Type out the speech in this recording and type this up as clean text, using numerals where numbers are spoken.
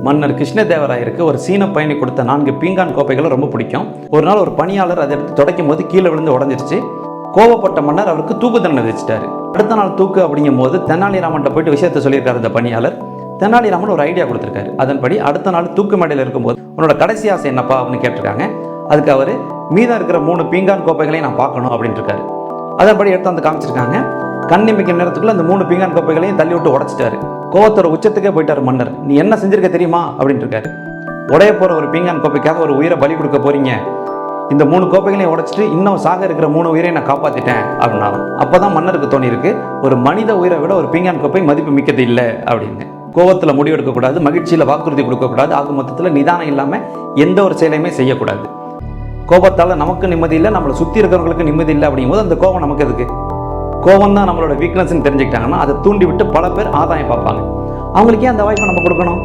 மன்னர் கிருஷ்ணதேவராயருக்கு ஒரு சீன பயணி கொடுத்த 4 பீங்கான் கோப்பைகளும் ரொம்ப பிடிக்கும். ஒரு நாள் ஒரு பணியாளர் அதை எடுத்து துடைக்கும் போது கீழே விழுந்து உடஞ்சிருச்சு. கோவப்பட்ட மன்னர் அவருக்கு தூக்கு தண்டனை விதிச்சிட்டாரு. அடுத்த நாள் தூக்கு அப்படிங்கும் போது தெனாலிராமன்ட்ட போயிட்டு விஷயத்த சொல்லியிருக்காரு இந்த பணியாளர். தெனாலிராமன் ஒரு ஐடியா கொடுத்துருக்காரு. அதன்படி அடுத்த நாள் தூக்கு மேடையில் இருக்கும்போது உன்னோட கடைசி ஆசை என்னப்பா அப்படின்னு கேட்டிருக்காங்க. அதுக்கு அவர் மீதம் இருக்கிற 3 பீங்கான் கோப்பைகளையும் நான் பார்க்கணும் அப்படின்னு இருக்காரு. அதன்படி எடுத்து வந்து காமிச்சிருக்காங்க. கண்ணிமைக்கும் நேரத்துக்குள்ள அந்த 3 பீங்கான் கோப்பைகளையும் தள்ளி விட்டு உடைச்சிட்டாரு. கோவத்தோட உச்சத்துக்கே போயிட்டாரு மன்னர். நீ என்ன செஞ்சிருக்க தெரியுமா அப்படின்னு இருக்காரு. உடைய போற ஒரு பீங்கான் கோப்பைக்காக ஒரு உயிரை பலி கொடுக்க போறீங்க. இந்த 3 கோப்பைகளையும் உடைச்சிட்டு இன்னும் சாக இருக்கிற 3 உயிரை நான் காப்பாத்திட்டேன் அப்படின்னாலும். அப்பதான் மன்னருக்கு தோணி இருக்கு, ஒரு மனித உயிரை விட ஒரு பீங்கான் கோப்பை மதிப்பு மிக்கது இல்லை அப்படின்னு. கோவத்தில் முடிவெடுக்கக்கூடாது, மகிழ்ச்சியில் வாக்குறுதி கொடுக்கக்கூடாது, ஆக மொத்தத்தில் நிதானம் இல்லாமல் எந்த ஒரு செயலையுமே செய்யக்கூடாது. கோபத்தால் நமக்கு நிம்மதி இல்லை, நம்மளை சுற்றி இருக்கிறவங்களுக்கு நிம்மதி இல்லை அப்படிங்கும்போது அந்த கோபம் நமக்கு எதுக்கு? கோபம் தான் நம்மளோட வீக்னஸ்ன்னு தெரிஞ்சுக்கிட்டாங்கன்னா அதை தூண்டி விட்டு பல பேர் ஆதாயம் பார்ப்பாங்க. அவங்களுக்கே அந்த வாய்ப்பை நம்ம கொடுக்கணும்.